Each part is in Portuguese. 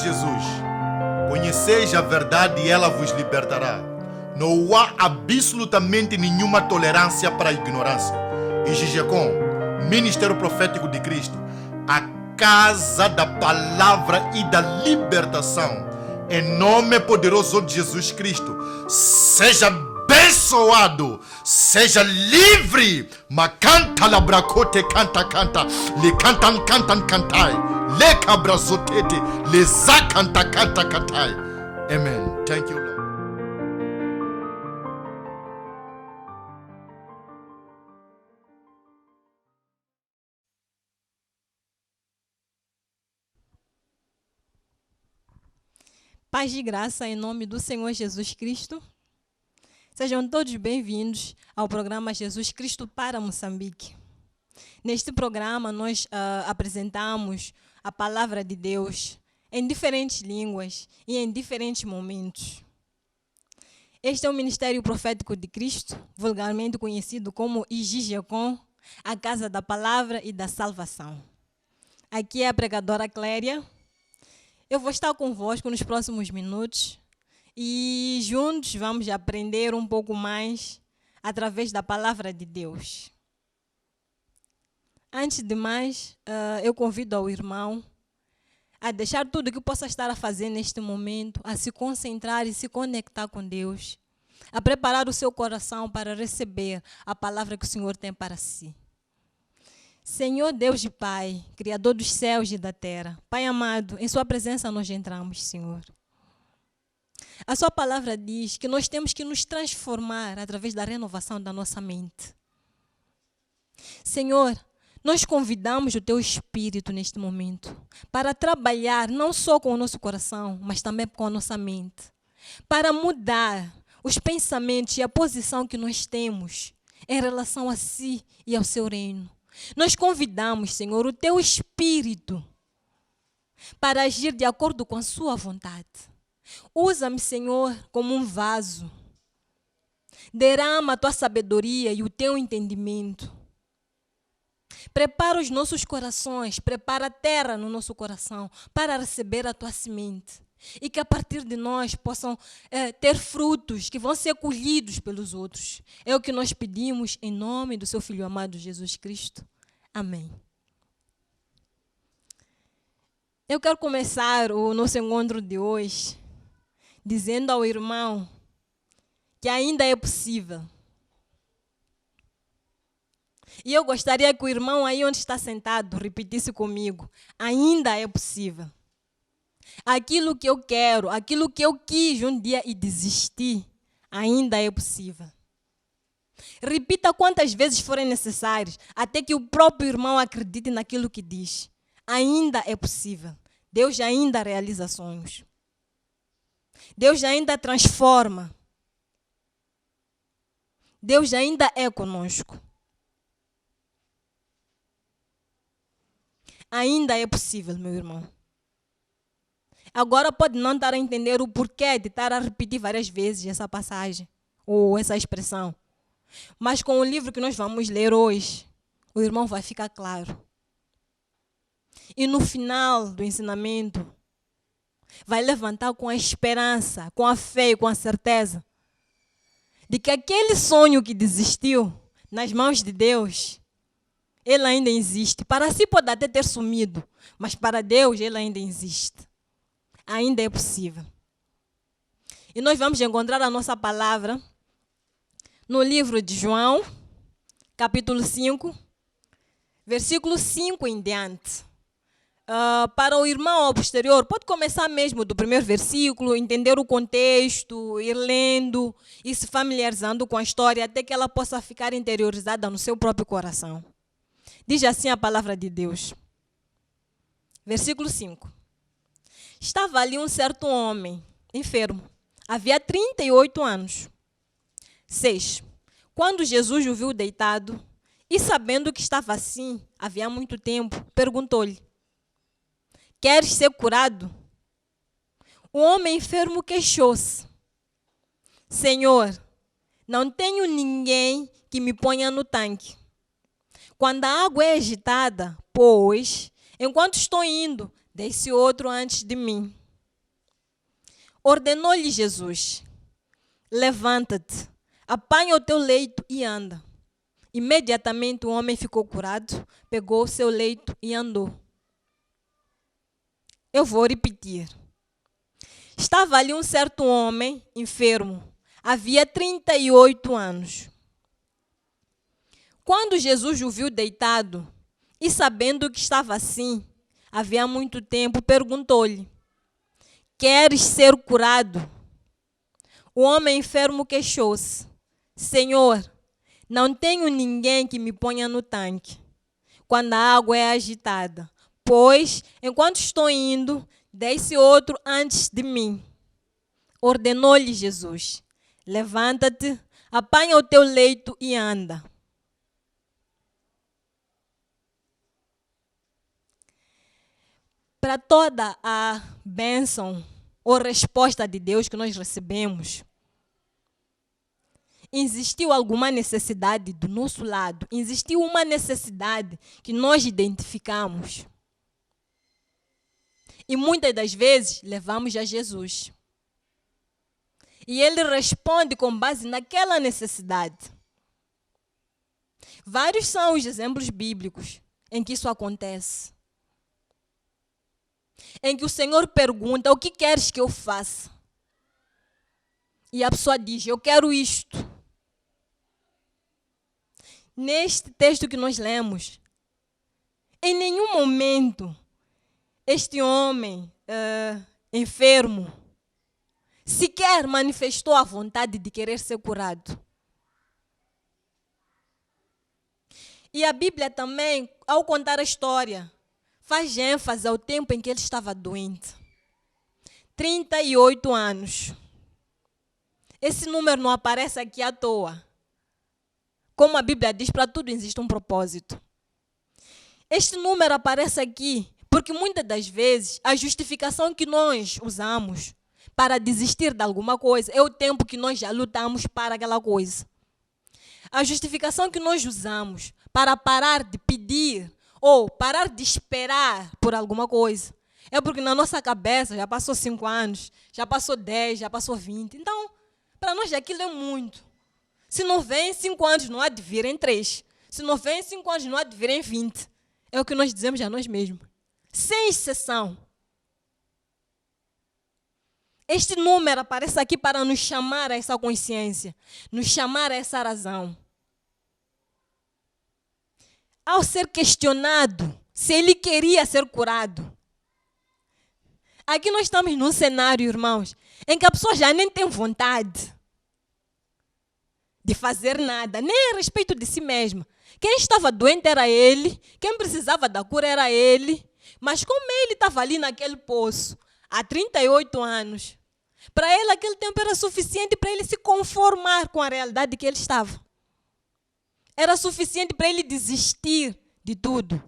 Jesus: conheceis a verdade e ela vos libertará. Não há absolutamente nenhuma tolerância para a ignorância. E Gigecom, Ministério Profético de Cristo, a casa da palavra e da libertação, em nome poderoso de Jesus Cristo, seja abençoado, seja livre. Macanta labracote canta canta, le cantan cantan cantai, le cabrazotete, le zacanta canta cantai. Amen. Thank you, Lord. Paz e graça em nome do Senhor Jesus Cristo. Sejam todos bem-vindos ao programa Jesus Cristo para Moçambique. Neste programa, nós apresentamos a palavra de Deus em diferentes línguas e em diferentes momentos. Este é o Ministério Profético de Cristo, vulgarmente conhecido como IGGECOM, a Casa da Palavra e da Salvação. Aqui é a pregadora Cléria. Eu vou estar convosco nos próximos minutos e juntos vamos aprender um pouco mais através da palavra de Deus. Antes de mais, eu convido ao irmão a deixar tudo o que possa estar a fazer neste momento, a se concentrar e se conectar com Deus, a preparar o seu coração para receber a palavra que o Senhor tem para si. Senhor Deus e Pai, Criador dos céus e da terra, Pai amado, em sua presença nós entramos, Senhor. A sua palavra diz que nós temos que nos transformar através da renovação da nossa mente. Senhor, nós convidamos o Teu Espírito neste momento para trabalhar não só com o nosso coração, mas também com a nossa mente, para mudar os pensamentos e a posição que nós temos em relação a si e ao Seu reino. Nós convidamos, Senhor, o Teu Espírito para agir de acordo com a Sua vontade. Usa-me, Senhor, como um vaso. Derrama a Tua sabedoria e o Teu entendimento. Prepara os nossos corações, prepara a terra no nosso coração para receber a Tua semente. E que a partir de nós possam ter frutos que vão ser colhidos pelos outros. É o que nós pedimos em nome do Seu Filho amado Jesus Cristo. Amém. Eu quero começar o nosso encontro de hoje dizendo ao irmão que ainda é possível. E eu gostaria que o irmão aí onde está sentado repetisse comigo: ainda é possível. Aquilo que eu quero, aquilo que eu quis um dia e desisti, ainda é possível. Repita quantas vezes forem necessárias, até que o próprio irmão acredite naquilo que diz. Ainda é possível. Deus ainda realiza sonhos. Deus ainda transforma. Deus ainda é conosco. Ainda é possível, meu irmão. Agora pode não estar a entender o porquê de estar a repetir várias vezes essa passagem ou essa expressão. Mas com o livro que nós vamos ler hoje, o irmão vai ficar claro. E no final do ensinamento, vai levantar com a esperança, com a fé e com a certeza de que aquele sonho que desistiu nas mãos de Deus, ele ainda existe. Para si pode até ter sumido, mas para Deus ele ainda existe. Ainda é possível. E nós vamos encontrar a nossa palavra no livro de João, capítulo 5, versículo 5 em diante. Para o irmão ao posterior, pode começar mesmo do primeiro versículo, entender o contexto, ir lendo e se familiarizando com a história até que ela possa ficar interiorizada no seu próprio coração. Diz assim a palavra de Deus. Versículo 5. Estava ali um certo homem, enfermo. Havia 38 anos. 6. Quando Jesus o viu deitado, e sabendo que estava assim havia muito tempo, perguntou-lhe: queres ser curado? O homem enfermo queixou-se: Senhor, não tenho ninguém que me ponha no tanque. Quando a água é agitada, pois, enquanto estou indo, desce outro antes de mim. Ordenou-lhe Jesus: levanta-te, apanha o teu leito e anda. Imediatamente o homem ficou curado, pegou o seu leito e andou. Eu vou repetir. Estava ali um certo homem enfermo, havia 38 anos. Quando Jesus o viu deitado, e sabendo que estava assim, havia muito tempo, perguntou-lhe: queres ser curado? O homem enfermo queixou-se: Senhor, não tenho ninguém que me ponha no tanque quando a água é agitada, pois, enquanto estou indo, desce outro antes de mim. Ordenou-lhe Jesus: levanta-te, apanha o teu leito e anda. Para toda a bênção ou resposta de Deus que nós recebemos, existiu alguma necessidade do nosso lado, existiu uma necessidade que nós identificamos. E muitas das vezes levamos a Jesus. E Ele responde com base naquela necessidade. Vários são os exemplos bíblicos em que isso acontece. Em que o Senhor pergunta: o que queres que eu faça? E a pessoa diz: eu quero isto. Neste texto que nós lemos, em nenhum momento este homem enfermo sequer manifestou a vontade de querer ser curado. E a Bíblia também, ao contar a história, faz ênfase ao tempo em que ele estava doente. 38 anos. Esse número não aparece aqui à toa. Como a Bíblia diz, para tudo existe um propósito. Este número aparece aqui porque muitas das vezes a justificação que nós usamos para desistir de alguma coisa é o tempo que nós já lutamos para aquela coisa. A justificação que nós usamos para parar de pedir ou parar de esperar por alguma coisa é porque na nossa cabeça já passou 5 anos, já passou 10, já passou 20. Então, para nós aquilo é muito. Se não vem 5 anos, não há de vir em 3. Se não vem 5 anos, não há de vir em 20. É o que nós dizemos a nós mesmos. Sem exceção. Este número aparece aqui para nos chamar a essa consciência, nos chamar a essa razão. Ao ser questionado se ele queria ser curado, aqui nós estamos num cenário, irmãos, em que a pessoa já nem tem vontade de fazer nada, nem a respeito de si mesma. Quem estava doente era ele, quem precisava da cura era ele, mas como ele estava ali naquele poço, há 38 anos, para ele aquele tempo era suficiente para ele se conformar com a realidade que ele estava. Era suficiente para ele desistir de tudo.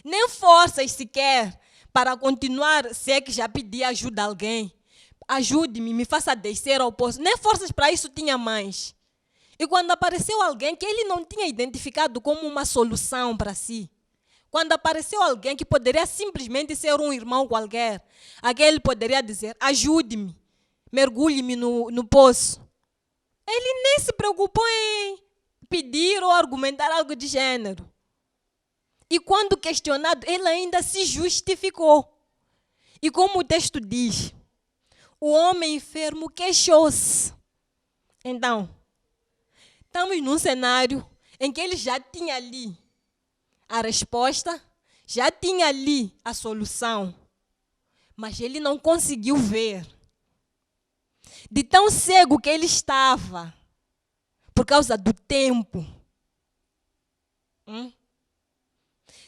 Nem forças sequer para continuar, se é que já pedi ajuda a alguém. Ajude-me, me faça descer ao poço. Nem forças para isso tinha mais. E quando apareceu alguém que ele não tinha identificado como uma solução para si, quando apareceu alguém que poderia simplesmente ser um irmão qualquer, aquele poderia dizer: ajude-me, mergulhe-me no poço. Ele nem se preocupou em pedir ou argumentar algo de gênero. E quando questionado, ele ainda se justificou. E como o texto diz, o homem enfermo queixou-se. Então, estamos num cenário em que ele já tinha ali a resposta, já tinha ali a solução, mas ele não conseguiu ver. De tão cego que ele estava, por causa do tempo.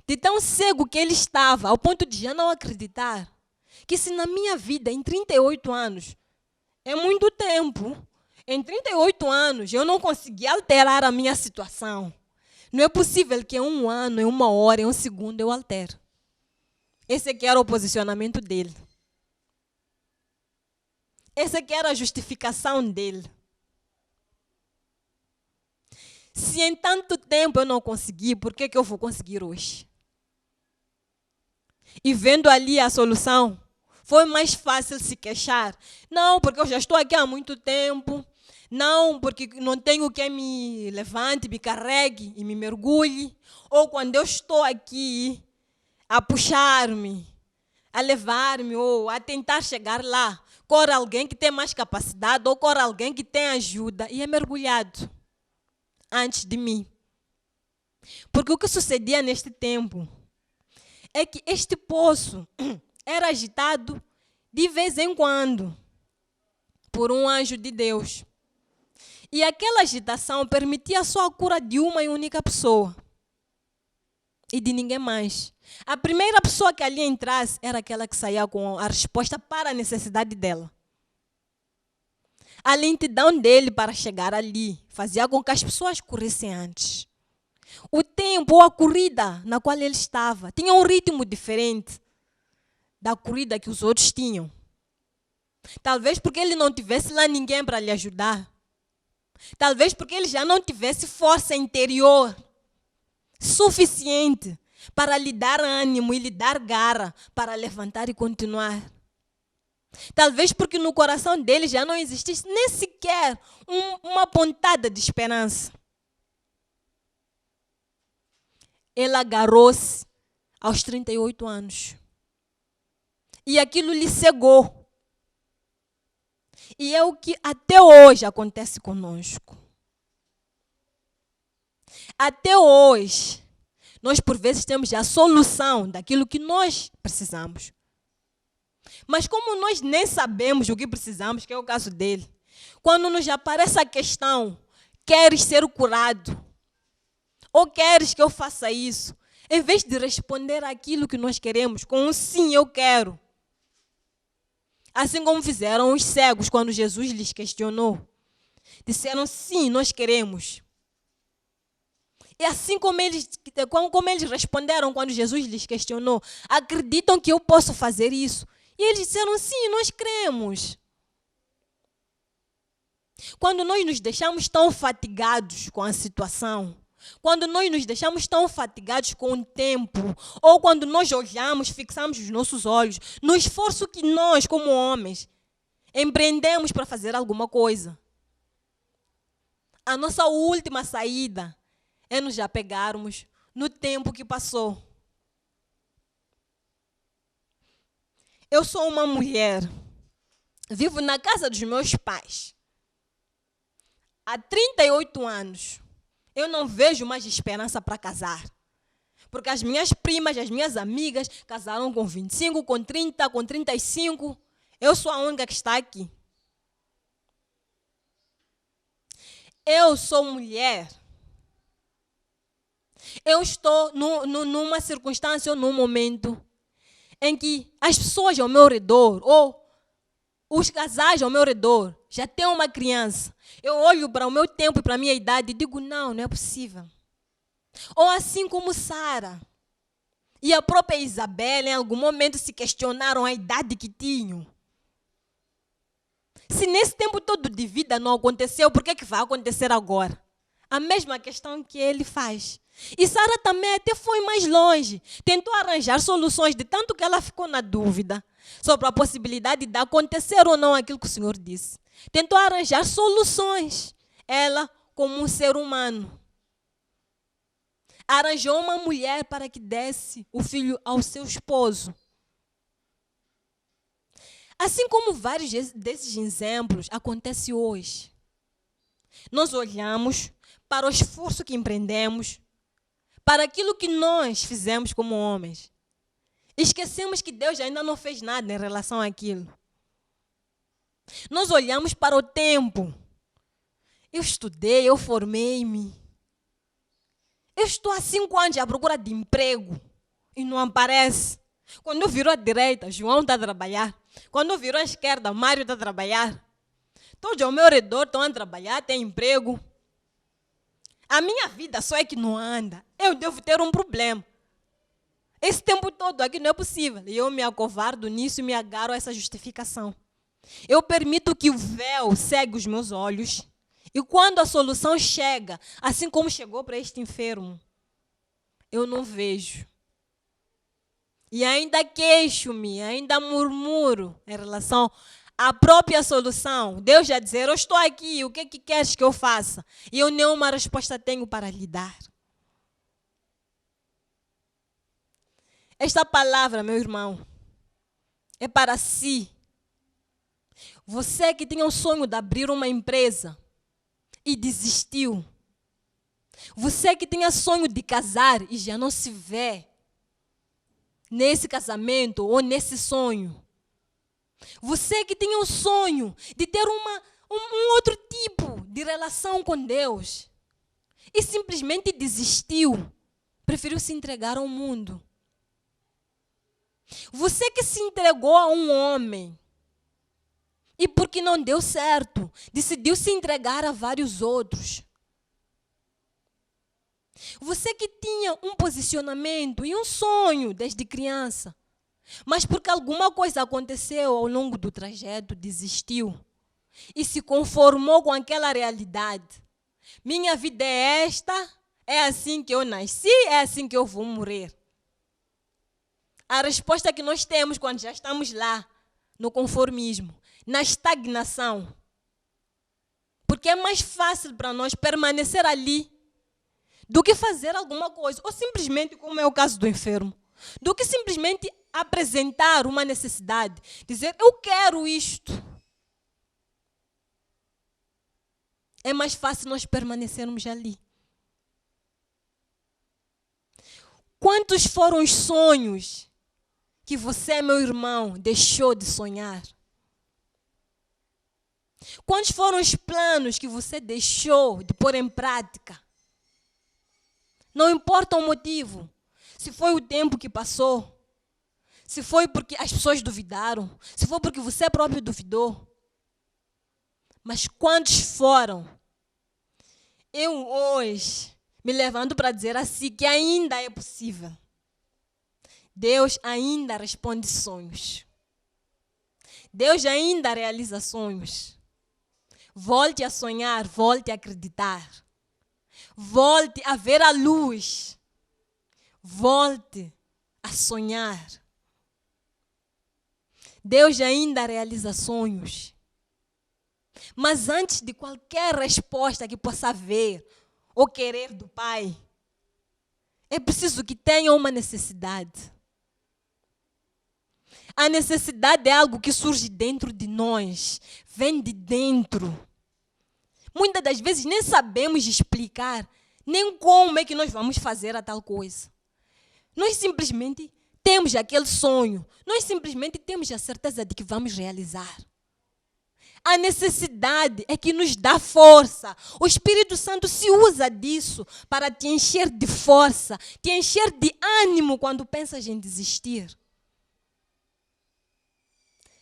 De tão cego que ele estava, ao ponto de já não acreditar que se na minha vida, em 38 anos, é muito tempo, em 38 anos eu não consegui alterar a minha situação. Não é possível que em 1 ano, em 1 hora, em 1 segundo eu altere. Esse aqui era o posicionamento dele. Essa aqui era a justificação dele. Se em tanto tempo eu não consegui, por que eu vou conseguir hoje? E vendo ali a solução, Foi mais fácil se queixar. Não, porque eu já estou aqui há muito tempo. Não, porque não tenho quem me levante, me carregue e me mergulhe. Ou quando eu estou aqui a puxar-me, a levar-me ou a tentar chegar lá, corre alguém que tem mais capacidade ou corre alguém que tem ajuda e é mergulhado antes de mim. Porque o que sucedia neste tempo é que este poço era agitado de vez em quando por um anjo de Deus. E aquela agitação permitia só a cura de uma e única pessoa. E de ninguém mais. A primeira pessoa que ali entrasse era aquela que saía com a resposta para a necessidade dela. A lentidão dele para chegar ali fazia com que as pessoas corressem antes. O tempo ou a corrida na qual ele estava tinha um ritmo diferente da corrida que os outros tinham. Talvez porque ele não tivesse lá ninguém para lhe ajudar. Talvez porque ele já não tivesse força interior suficiente para lhe dar ânimo e lhe dar garra para levantar e continuar. Talvez porque no coração dele já não existisse nem sequer uma pontada de esperança. Ele agarrou-se aos 38 anos. E aquilo lhe cegou. E é o que até hoje acontece conosco. Até hoje, nós por vezes temos a solução daquilo que nós precisamos. Mas como nós nem sabemos o que precisamos, que é o caso dele, quando nos aparece a questão, queres ser curado? Ou queres que eu faça isso? Em vez de responder aquilo que nós queremos com um sim, eu quero. Assim como fizeram os cegos quando Jesus lhes questionou. Disseram sim, nós queremos. E assim como eles responderam quando Jesus lhes questionou, acreditam que eu posso fazer isso? E eles disseram sim, nós cremos. Quando nós nos deixamos tão fatigados com a situação, quando nós nos deixamos tão fatigados com o tempo, ou quando nós olhamos, fixamos os nossos olhos no esforço que nós, como homens, empreendemos para fazer alguma coisa, a nossa última saída é nos apegarmos no tempo que passou. Eu sou uma mulher, vivo na casa dos meus pais. Há 38 anos. Eu não vejo mais esperança para casar. Porque as minhas primas, as minhas amigas casaram com 25, com 30, com 35. Eu sou a única que está aqui. Eu sou mulher. Eu estou numa circunstância ou num momento em que as pessoas ao meu redor, ou os casais ao meu redor, já têm uma criança. Eu olho para o meu tempo e para a minha idade e digo, não é possível. Ou assim como Sara e a própria Isabela, em algum momento se questionaram a idade que tinham. Se nesse tempo todo de vida não aconteceu, por que vai acontecer agora? A mesma questão que ele faz. E Sara também até foi mais longe. Tentou arranjar soluções, de tanto que ela ficou na dúvida sobre a possibilidade de acontecer ou não aquilo que o Senhor disse. Tentou arranjar soluções. Ela, como um ser humano, arranjou uma mulher para que desse o filho ao seu esposo. Assim como vários desses exemplos acontecem hoje. Nós olhamos para o esforço que empreendemos, para aquilo que nós fizemos como homens. Esquecemos que Deus ainda não fez nada em relação àquilo. Nós olhamos para o tempo. Eu estudei, eu formei-me. Eu estou há 5 anos à procura de emprego e não aparece. Quando eu viro à direita, João está a trabalhar. Quando eu viro à esquerda, Mário está a trabalhar. Todos ao meu redor estão a trabalhar, têm emprego. A minha vida só é que não anda. Eu devo ter um problema. Esse tempo todo aqui não é possível. E eu me acovardo nisso e me agarro a essa justificação. Eu permito que o véu cegue os meus olhos. E quando a solução chega, assim como chegou para este enfermo, eu não vejo. E ainda queixo-me, ainda murmuro em relação à própria solução. Deus já dizer, eu estou aqui, o que é que queres que eu faça? E eu nenhuma resposta tenho para lhe dar. Esta palavra, meu irmão, é para si. Você que tinha o sonho de abrir uma empresa e desistiu. Você que tinha sonho de casar e já não se vê nesse casamento ou nesse sonho. Você que tinha o sonho de ter um outro tipo de relação com Deus e simplesmente desistiu, preferiu se entregar ao mundo. Você que se entregou a um homem e porque não deu certo, decidiu se entregar a vários outros. Você que tinha um posicionamento e um sonho desde criança, mas porque alguma coisa aconteceu ao longo do trajeto, desistiu e se conformou com aquela realidade. Minha vida é esta, é assim que eu nasci, é assim que eu vou morrer. A resposta que nós temos quando já estamos lá, no conformismo, na estagnação. Porque é mais fácil para nós permanecer ali do que fazer alguma coisa. Ou simplesmente, como é o caso do enfermo, do que simplesmente apresentar uma necessidade. Dizer, eu quero isto. É mais fácil nós permanecermos ali. Quantos foram os sonhos que você, meu irmão, deixou de sonhar? Quantos foram os planos que você deixou de pôr em prática? Não importa o motivo. Se foi o tempo que passou, se foi porque as pessoas duvidaram, se foi porque você próprio duvidou. Mas quantos foram? Eu hoje me levanto para dizer assim que ainda é possível. Deus ainda responde sonhos. Deus ainda realiza sonhos. Volte a sonhar, volte a acreditar. Volte a ver a luz. Volte a sonhar. Deus ainda realiza sonhos. Mas antes de qualquer resposta que possa haver ou querer do Pai, é preciso que tenha uma necessidade. A necessidade é algo que surge dentro de nós, vem de dentro. Muitas das vezes nem sabemos explicar, nem como é que nós vamos fazer a tal coisa. Nós simplesmente temos aquele sonho, nós simplesmente temos a certeza de que vamos realizar. A necessidade é que nos dá força. O Espírito Santo se usa disso para te encher de força, te encher de ânimo quando pensas em desistir.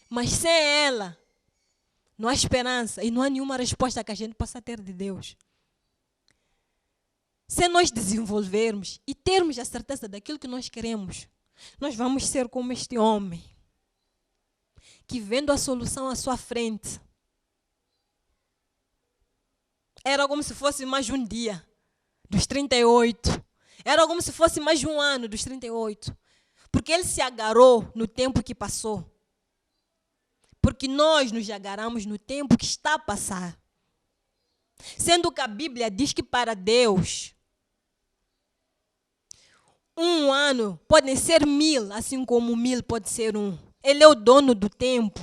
Mas sem ela, não há esperança e não há nenhuma resposta que a gente possa ter de Deus. Se nós desenvolvermos e termos a certeza daquilo que nós queremos, nós vamos ser como este homem, que vendo a solução à sua frente, era como se fosse mais um dia dos 38. Era como se fosse mais um ano dos 38. Porque ele se agarrou no tempo que passou. Porque nós nos agarramos no tempo que está a passar. Sendo que a Bíblia diz que para Deus, um ano pode ser 1000, assim como 1000 pode ser um. Ele é o dono do tempo.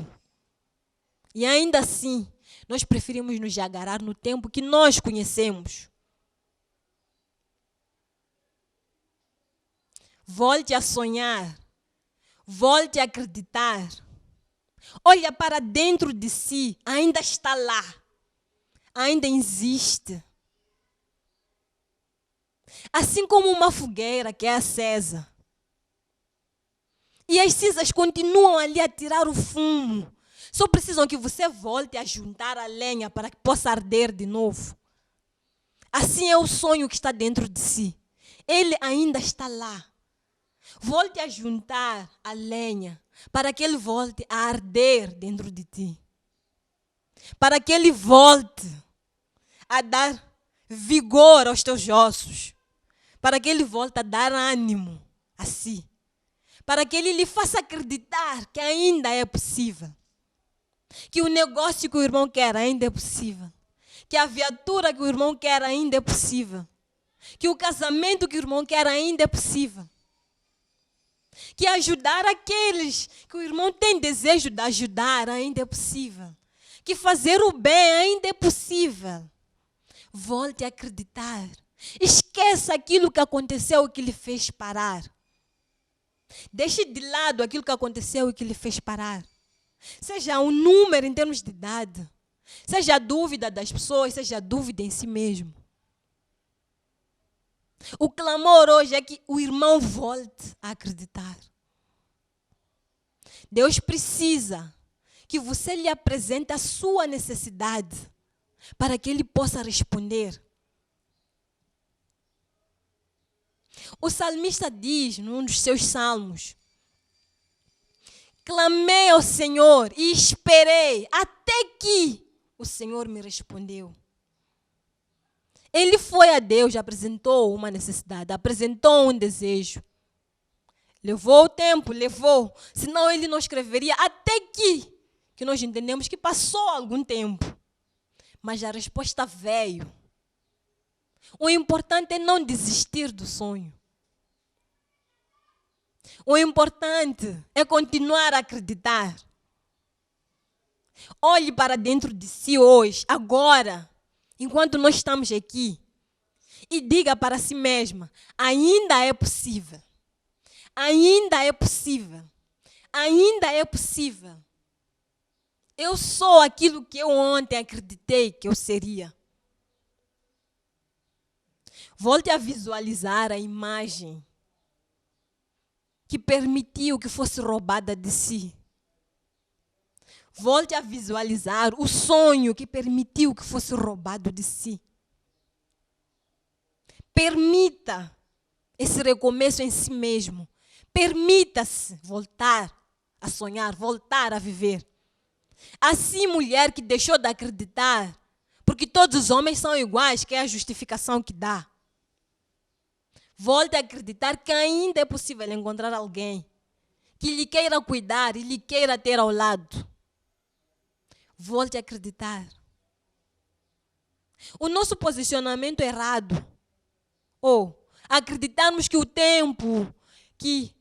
E ainda assim, nós preferimos nos agarrar no tempo que nós conhecemos. Volte a sonhar. Volte a acreditar. Olha para dentro de si, ainda está lá. Ainda existe. Assim como uma fogueira que é acesa. E as cinzas continuam ali a tirar o fumo. Só precisam que você volte a juntar a lenha para que possa arder de novo. Assim é o sonho que está dentro de si. Ele ainda está lá. Volte a juntar a lenha para que ele volte a arder dentro de ti. Para que ele volte a dar vigor aos teus ossos. Para que ele volte a dar ânimo a si. para que Ele lhe faça acreditar que ainda é possível. Que o negócio que o irmão quer ainda é possível. Que a viatura que o irmão quer ainda é possível. Que o casamento que o irmão quer ainda é possível. Que ajudar aqueles que o irmão tem desejo de ajudar ainda é possível. Que fazer o bem ainda é possível. Volte a acreditar. Esqueça aquilo que aconteceu e que lhe fez parar. Deixe de lado aquilo que aconteceu e que lhe fez parar. Seja um número em termos de idade. Seja a dúvida das pessoas, seja a dúvida em si mesmo. O clamor hoje é que o irmão volte a acreditar. Deus precisa que você lhe apresente a sua necessidade para que Ele possa responder. O salmista diz, num dos seus salmos, clamei ao Senhor e esperei até que o Senhor me respondeu. Ele foi a Deus, apresentou uma necessidade, apresentou um desejo. Levou o tempo, levou. Senão ele não escreveria até que nós entendemos que passou algum tempo. Mas a resposta veio. O importante é não desistir do sonho. O importante é continuar a acreditar. Olhe para dentro de si hoje, agora, enquanto nós estamos aqui, e diga para si mesma, ainda é possível. Ainda é possível. Ainda é possível. Eu sou aquilo que eu ontem acreditei que eu seria. Volte a visualizar a imagem que permitiu que fosse roubada de si. Volte a visualizar o sonho que permitiu que fosse roubado de si. Permita esse recomeço em si mesmo. Permita-se voltar a sonhar, voltar a viver. Assim, mulher que deixou de acreditar, porque todos os homens são iguais, que é a justificação que dá. Volte a acreditar que ainda é possível encontrar alguém que lhe queira cuidar e lhe queira ter ao lado. Volte a acreditar. O nosso posicionamento errado, ou acreditarmos que o tempo, que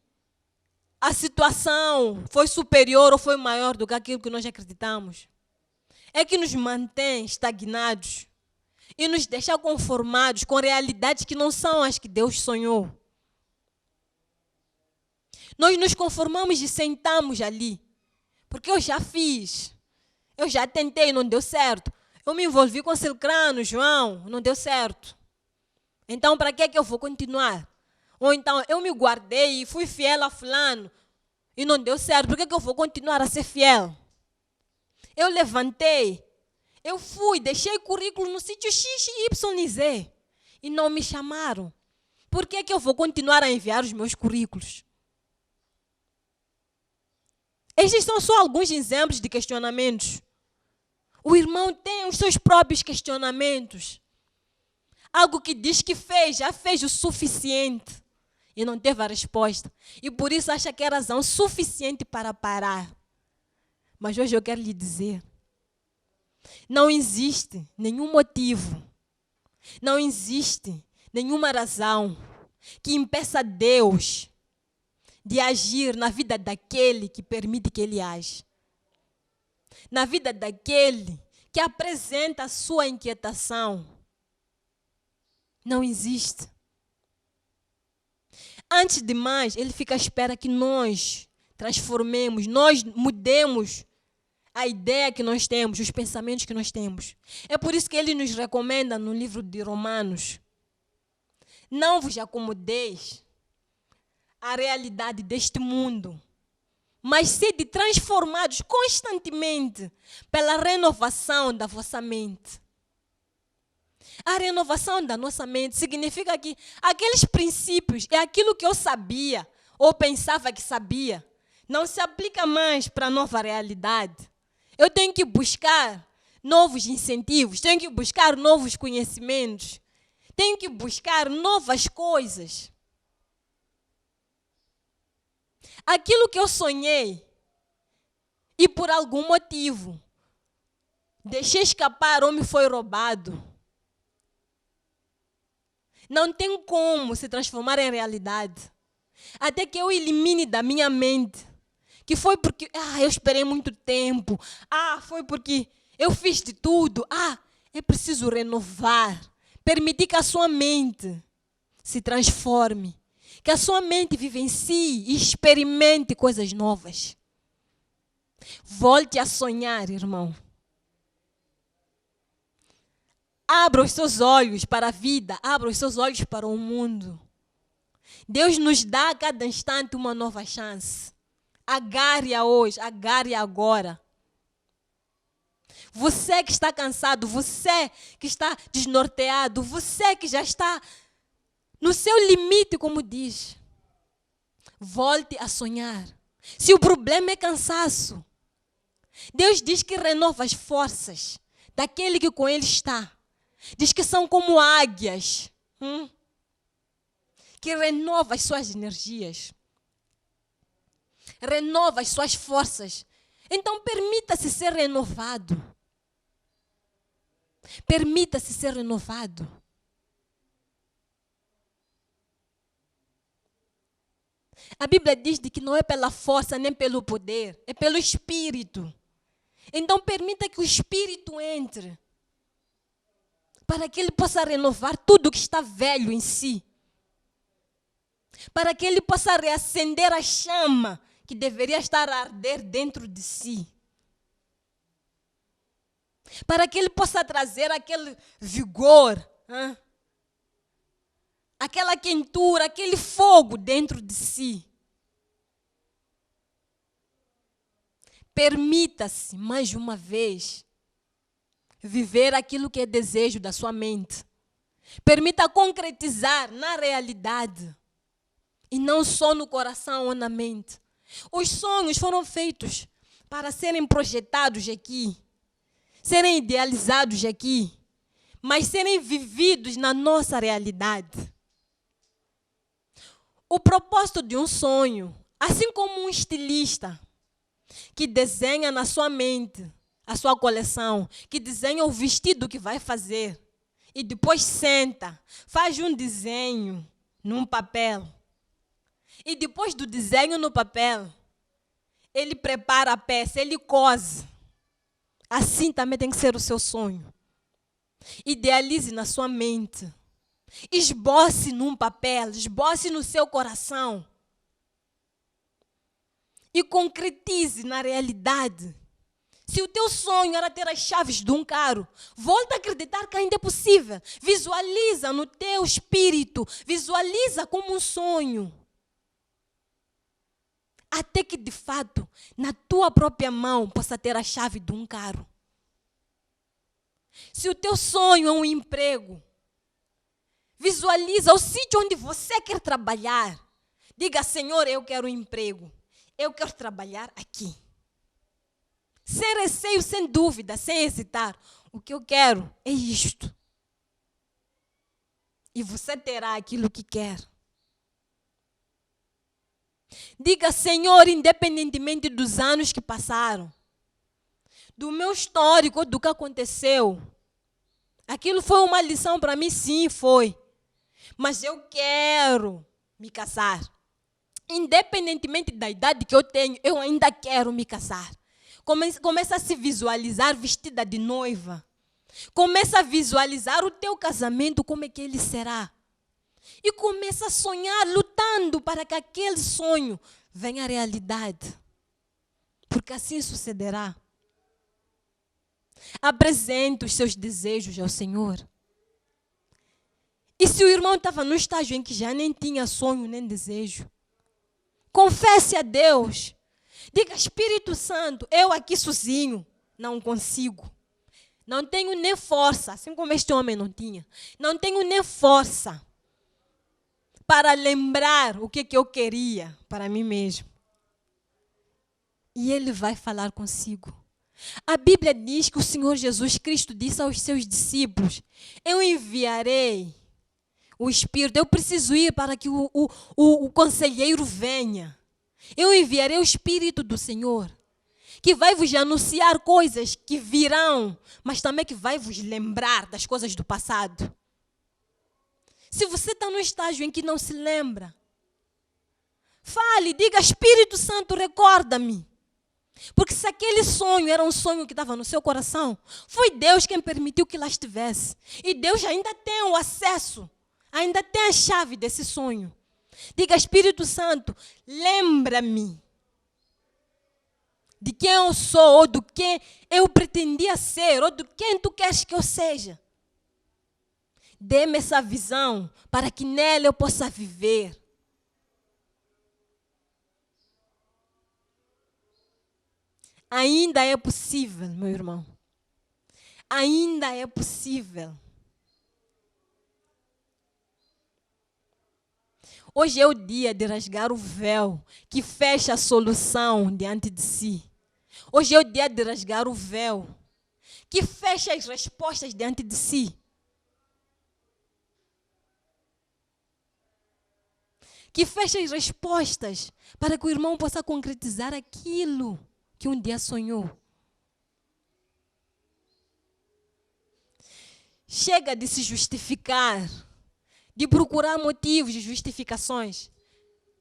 a situação foi superior ou foi maior do que aquilo que nós acreditamos, é que nos mantém estagnados e nos deixa conformados com realidades que não são as que Deus sonhou. Nós nos conformamos e sentamos ali, porque eu já fiz, eu já tentei, não deu certo. Eu me envolvi com Silcrano, João, não deu certo. Então, para que eu vou continuar? Ou então, eu me guardei e fui fiel a fulano e não deu certo. Por que eu vou continuar a ser fiel? Eu levantei, eu fui, deixei currículo no sítio X, Y e Z e não me chamaram. Por que eu vou continuar a enviar os meus currículos? Estes são só alguns exemplos de questionamentos. O irmão tem os seus próprios questionamentos. Algo que diz que fez, já fez o suficiente e não teve a resposta. E por isso acha que é razão suficiente para parar. Mas hoje eu quero lhe dizer, não existe nenhum motivo, não existe nenhuma razão que impeça Deus de agir na vida daquele que permite que Ele age. Na vida daquele que apresenta a sua inquietação. Não existe. Antes de mais, Ele fica à espera que nós transformemos, nós mudemos a ideia que nós temos, os pensamentos que nós temos. É por isso que Ele nos recomenda no livro de Romanos: não vos acomodeis à realidade deste mundo, mas sede transformados constantemente pela renovação da vossa mente. A renovação da nossa mente significa que aqueles princípios e aquilo que eu sabia ou pensava que sabia não se aplica mais para a nova realidade. Eu tenho que buscar novos incentivos, tenho que buscar novos conhecimentos, tenho que buscar novas coisas. Aquilo que eu sonhei e por algum motivo deixei escapar ou me foi roubado, não tem como se transformar em realidade até que eu elimine da minha mente que foi porque eu esperei muito tempo, foi porque eu fiz de tudo. É preciso renovar, permitir que a sua mente se transforme, que a sua mente vivencie e experimente coisas novas. Volte a sonhar, irmão. Abra os seus olhos para a vida, abra os seus olhos para o mundo. Deus nos dá a cada instante uma nova chance. Agarre-a hoje, agarre-a agora. Você que está cansado, você que está desnorteado, você que já está no seu limite, como diz, volte a sonhar. Se o problema é cansaço, Deus diz que renova as forças daquele que com Ele está. Diz que são como águias, que renova as suas energias, renova as suas forças. Então permita-se ser renovado. Permita-se ser renovado. A Bíblia diz de que não é pela força nem pelo poder, é pelo Espírito. Então permita que o Espírito entre, para que Ele possa renovar tudo que está velho em si. Para que Ele possa reacender a chama que deveria estar a arder dentro de si. Para que Ele possa trazer aquele vigor, aquela quentura, aquele fogo dentro de si. Permita-se, mais uma vez, viver aquilo que é desejo da sua mente. Permita concretizar na realidade e não só no coração ou na mente. Os sonhos foram feitos para serem projetados aqui, serem idealizados aqui, mas serem vividos na nossa realidade. O propósito de um sonho, assim como um estilista que desenha na sua mente a sua coleção, que desenha o vestido que vai fazer e depois senta, faz um desenho num papel. E depois do desenho no papel, ele prepara a peça, ele cose. Assim também tem que ser o seu sonho. Idealize na sua mente. Esboce num papel, esboce no seu coração. E concretize na realidade. Se o teu sonho era ter as chaves de um carro, volta a acreditar que ainda é possível. Visualiza no teu espírito, visualiza como um sonho. Até que, de fato, na tua própria mão possa ter a chave de um carro. Se o teu sonho é um emprego, visualiza o sítio onde você quer trabalhar. Diga, Senhor, eu quero um emprego. Eu quero trabalhar aqui. Sem receio, sem dúvida, sem hesitar. O que eu quero é isto. E você terá aquilo que quer. Diga, Senhor, independentemente dos anos que passaram, do meu histórico, do que aconteceu, aquilo foi uma lição para mim, sim, foi. Mas eu quero me casar. Independentemente da idade que eu tenho, eu ainda quero me casar. Começa a se visualizar vestida de noiva. Começa a visualizar o teu casamento, como é que ele será. E começa a sonhar, lutando para que aquele sonho venha à realidade. Porque assim sucederá. Apresente os seus desejos ao Senhor. E se o irmão estava no estágio em que já nem tinha sonho nem desejo, confesse a Deus. Diga, Espírito Santo, eu aqui sozinho não consigo. Não tenho nem força, assim como este homem não tinha. Não tenho nem força para lembrar o que eu queria para mim mesmo. E Ele vai falar consigo. A Bíblia diz que o Senhor Jesus Cristo disse aos seus discípulos, eu enviarei o Espírito, eu preciso ir para que o conselheiro venha. Eu enviarei o Espírito do Senhor, que vai vos anunciar coisas que virão, mas também que vai vos lembrar das coisas do passado. Se você está no estágio em que não se lembra, fale, diga: Espírito Santo, recorda-me. Porque se aquele sonho era um sonho que estava no seu coração, foi Deus quem permitiu que lá estivesse. E Deus ainda tem o acesso, ainda tem a chave desse sonho. Diga: Espírito Santo, lembra-me de quem eu sou, ou do que eu pretendia ser, ou do quem tu queres que eu seja. Dê-me essa visão para que nela eu possa viver. Ainda é possível, meu irmão. Ainda é possível. Hoje é o dia de rasgar o véu que fecha a solução diante de si. Hoje é o dia de rasgar o véu que fecha as respostas diante de si. Que fecha as respostas para que o irmão possa concretizar aquilo que um dia sonhou. Chega de se justificar, de procurar motivos de justificações.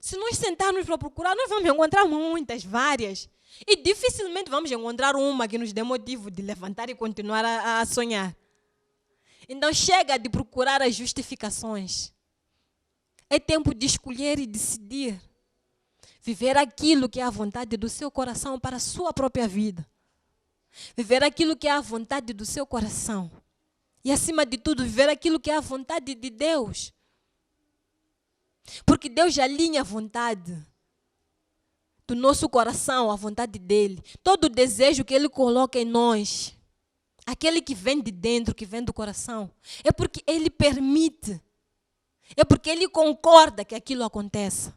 Se nós sentarmos para procurar, nós vamos encontrar muitas, várias. E dificilmente vamos encontrar uma que nos dê motivo de levantar e continuar a sonhar. Então chega de procurar as justificações. É tempo de escolher e decidir. Viver aquilo que é a vontade do seu coração para a sua própria vida. Viver aquilo que é a vontade do seu coração. E, acima de tudo, viver aquilo que é a vontade de Deus. Porque Deus já alinha a vontade do nosso coração, a vontade dEle. Todo o desejo que Ele coloca em nós, aquele que vem de dentro, que vem do coração, é porque Ele permite. É porque Ele concorda que aquilo aconteça.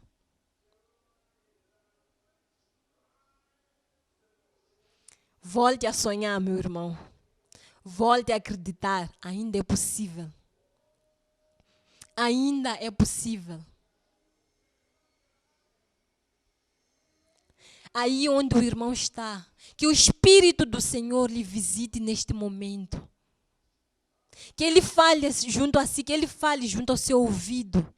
Volte a sonhar, meu irmão. Volte a acreditar. Ainda é possível. Ainda é possível. Aí onde o irmão está, que o Espírito do Senhor lhe visite neste momento. Que Ele fale junto a si, que Ele fale junto ao seu ouvido.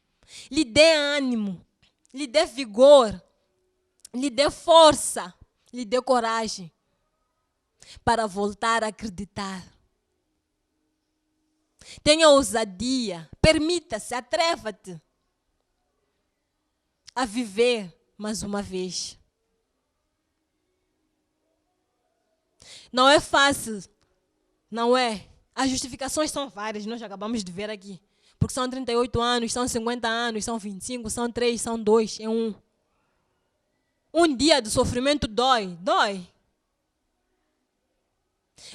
Lhe dê ânimo, lhe dê vigor, lhe dê força, lhe dê coragem para voltar a acreditar. Tenha ousadia, permita-se, atreva-te a viver mais uma vez. Não é fácil, não é? As justificações são várias, nós já acabamos de ver aqui. Porque são 38 anos, são 50 anos, são 25, são 3, são 2, é 1. Um dia de sofrimento dói, dói.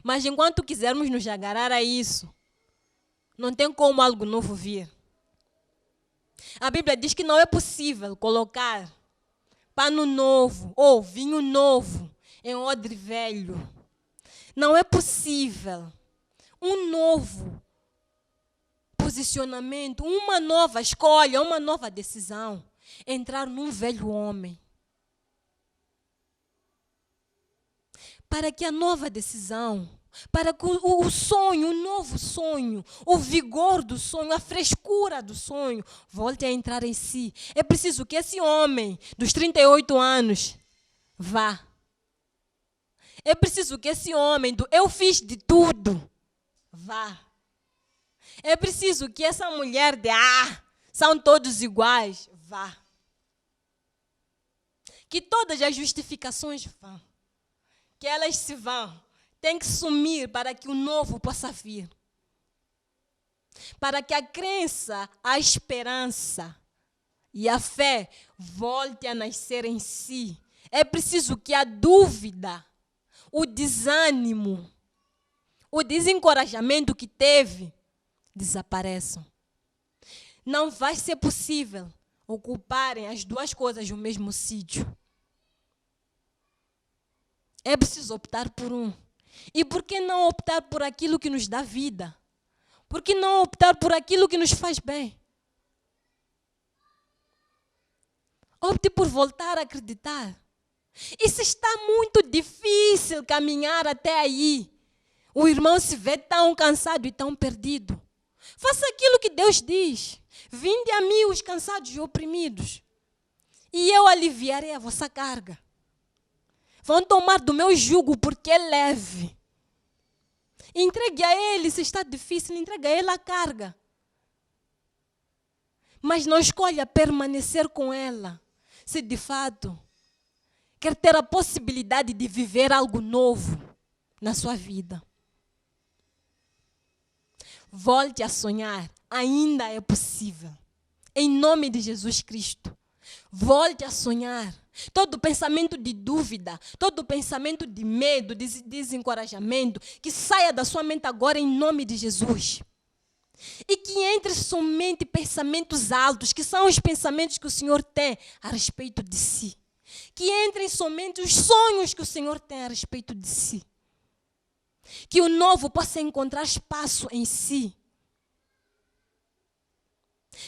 Mas enquanto quisermos nos agarrar a isso, não tem como algo novo vir. A Bíblia diz que não é possível colocar pano novo ou vinho novo em odre velho. Não é possível um novo posicionamento, uma nova escolha, uma nova decisão entrar num velho homem. Para que a nova decisão, para que o sonho, o novo sonho, o vigor do sonho, a frescura do sonho, volte a entrar em si. É preciso que esse homem dos 38 anos vá. É preciso que esse homem do eu fiz de tudo, vá. É preciso que essa mulher de são todos iguais, vá. Que todas as justificações vão. Que elas se vão. Tem que sumir para que o novo possa vir. Para que a crença, a esperança e a fé volte a nascer em si. É preciso que a dúvida, o desânimo, o desencorajamento que teve, desapareçam. Não vai ser possível ocuparem as duas coisas no mesmo sítio. É preciso optar por um. E por que não optar por aquilo que nos dá vida? Por que não optar por aquilo que nos faz bem? Opte por voltar a acreditar. E se está muito difícil caminhar até aí, o irmão se vê tão cansado e tão perdido, faça aquilo que Deus diz. Vinde a mim os cansados e oprimidos, e eu aliviarei a vossa carga. Vão tomar do meu jugo, porque é leve. Entregue a Ele, se está difícil, entregue a Ele a carga. Mas não escolha permanecer com ela, se de fato quer ter a possibilidade de viver algo novo na sua vida. Volte a sonhar, ainda é possível. Em nome de Jesus Cristo. Volte a sonhar. Todo pensamento de dúvida, todo pensamento de medo, de desencorajamento, que saia da sua mente agora em nome de Jesus. E que entre somente pensamentos altos, que são os pensamentos que o Senhor tem a respeito de si. Que entrem somente os sonhos que o Senhor tem a respeito de si. Que o novo possa encontrar espaço em si.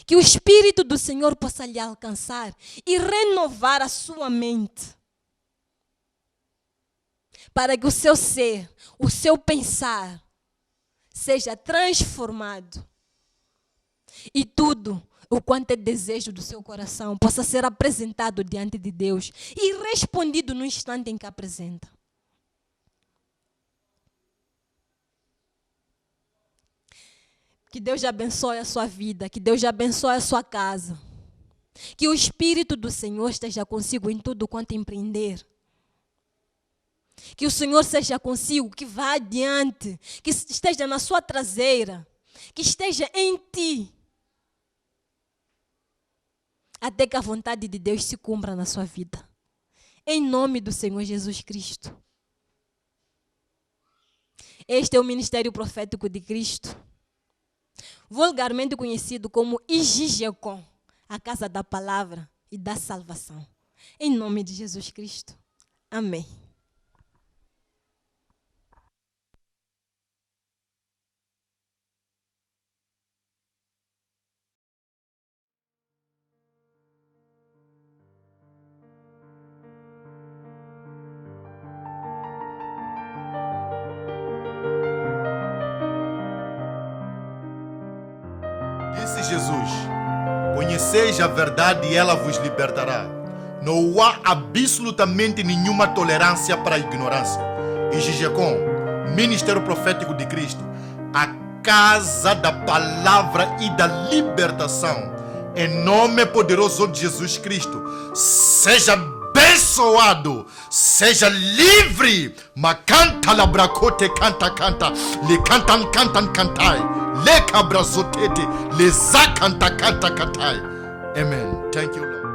Que o Espírito do Senhor possa lhe alcançar e renovar a sua mente. Para que o seu ser, o seu pensar, seja transformado. E tudo o quanto é desejo do seu coração possa ser apresentado diante de Deus e respondido no instante em que apresenta. Que Deus abençoe a sua vida, que Deus abençoe a sua casa. Que o Espírito do Senhor esteja consigo em tudo quanto empreender. Que o Senhor seja consigo, que vá adiante, que esteja na sua traseira, que esteja em ti. Até que a vontade de Deus se cumpra na sua vida. Em nome do Senhor Jesus Cristo. Este é o Ministério Profético de Cristo, vulgarmente conhecido como IGGECOM, a Casa da Palavra e da Salvação. Em nome de Jesus Cristo. Amém. Disse Jesus: conheceis a verdade e ela vos libertará. Não há absolutamente nenhuma tolerância para a ignorância. IGGECOM, Ministério Profético de Cristo, a Casa da Palavra e da Libertação. Em nome poderoso de Jesus Cristo, seja abençoado, seja livre. Macanta labracote canta canta, le cantan cantan cantai, le cabrazotete, le zacanta canta cantai. Amen. Thank you, Lord.